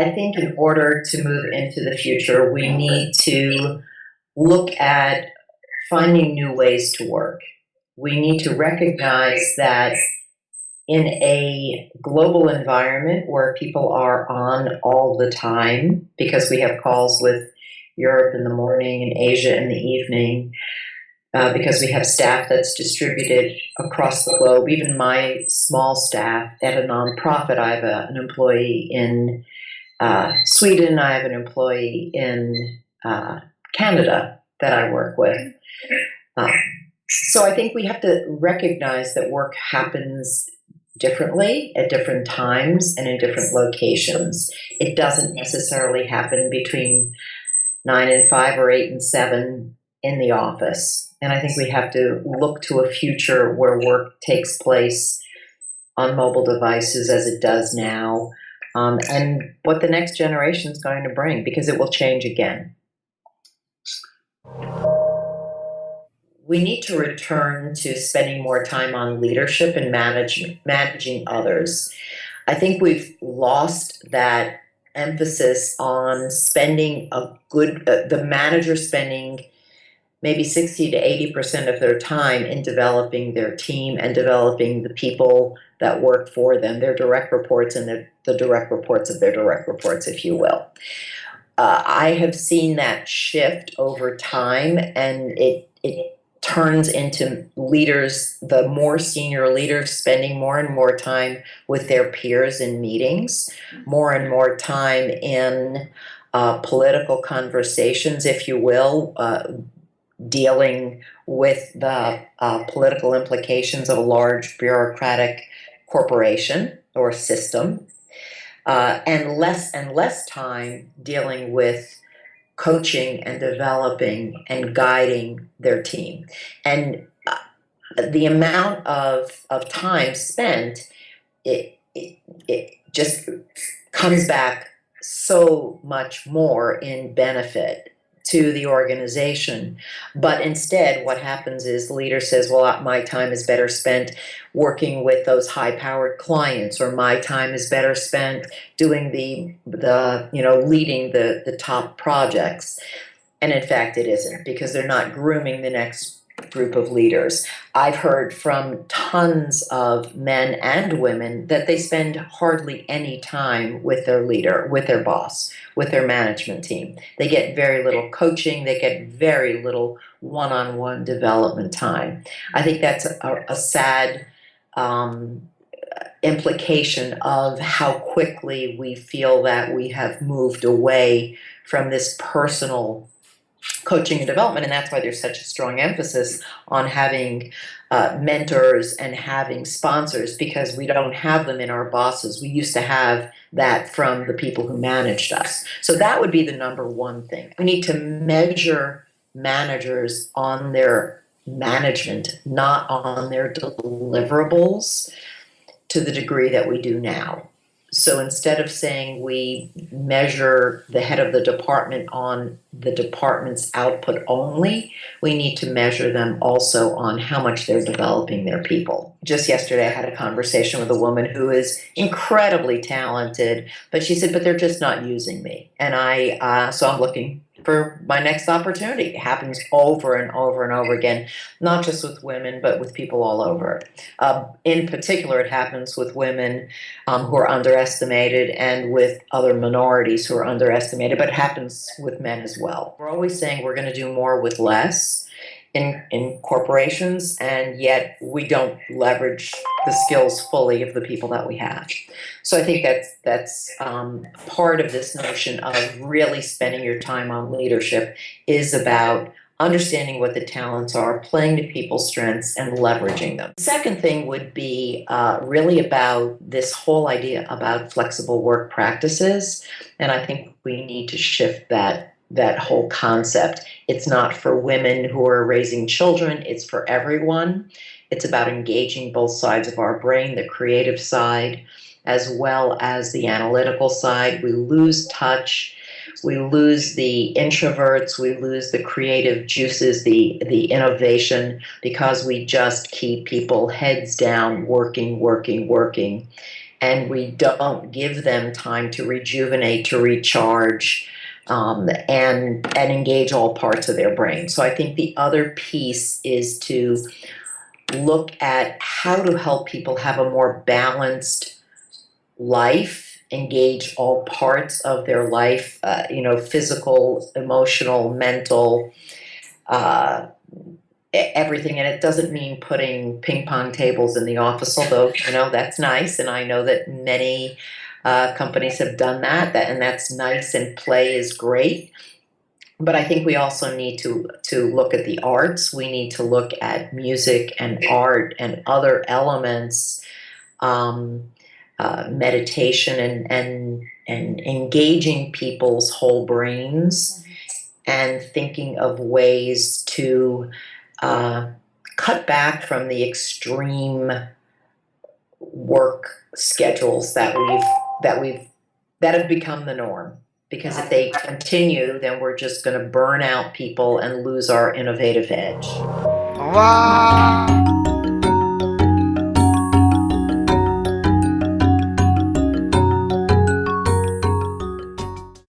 I think in order to move into the future, we need to look at finding new ways to work. We need to recognize that in a global environment where people are on all the time, because we have calls with Europe in the morning and Asia in the evening, because we have staff that's distributed across the globe. Even my small staff at a nonprofit, I have an employee in Sweden, I have an employee in Canada that I work with. So I think we have to recognize that work happens differently at different times and in different locations. It doesn't necessarily happen between 9 and 5 or 8 and 7 in the office. And I think we have to look to a future where work takes place on mobile devices as it does now, and what the next generation is going to bring, because it will change again. We need to return to spending more time on leadership and managing others. I think we've lost that emphasis on spending the manager spending maybe 60 to 80% of their time in developing their team and developing the people that work for them, their direct reports and the direct reports of their direct reports, if you will. I have seen that shift over time, and it turns into leaders, the more senior leaders, spending more and more time with their peers in meetings, more and more time in political conversations, if you will, dealing with the political implications of a large bureaucratic corporation or system, and less time dealing with coaching and developing and guiding their team. And the amount of time spent, it just comes back so much more in benefit to the organization. But instead, what happens is the leader says, well, my time is better spent working with those high-powered clients, or my time is better spent doing the leading the top projects. And in fact, it isn't, because they're not grooming the next group of leaders. I've heard from tons of men and women that they spend hardly any time with their leader, with their boss, with their management team. They get very little coaching. They get very little one-on-one development time. I think that's a sad implication of how quickly we feel that we have moved away from this personal coaching and development, and that's why there's such a strong emphasis on having mentors and having sponsors, because we don't have them in our bosses. We used to have that from the people who managed us. So that would be the number one thing. We need to measure managers on their management, not on their deliverables, to the degree that we do now. So instead of saying we measure the head of the department on the department's output only, we need to measure them also on how much they're developing their people. Just yesterday, I had a conversation with a woman who is incredibly talented, but she said, but they're just not using me. And so I'm looking for my next opportunity. It happens over and over and over again, not just with women, but with people all over. In particular, it happens with women who are underestimated, and with other minorities who are underestimated, but it happens with men as well. We're always saying we're going to do more with less in corporations, and yet we don't leverage the skills fully of the people that we have. So I think that's part of this notion of really spending your time on leadership is about understanding what the talents are, playing to people's strengths, and leveraging them. The second thing would be really about this whole idea about flexible work practices, and I think we need to shift that whole concept. It's not for women who are raising children, it's for everyone. It's about engaging both sides of our brain, the creative side, as well as the analytical side. We lose touch. We lose the introverts. We lose the creative juices, the innovation, because we just keep people heads down, working. and we don't give them time to rejuvenate, to recharge, and engage all parts of their brain. So I think the other piece is to look at how to help people have a more balanced life, engage all parts of their life, physical, emotional, mental, uh, everything. And it doesn't mean putting ping pong tables in the office, although, that's nice. And I know that many companies have done that, and that's nice, and play is great. But I think we also need to look at the arts. We need to look at music and art and other elements, meditation, and engaging people's whole brains, and thinking of ways to cut back from the extreme work schedules that have become the norm. Because if they continue, then we're just going to burn out people and lose our innovative edge. Wow.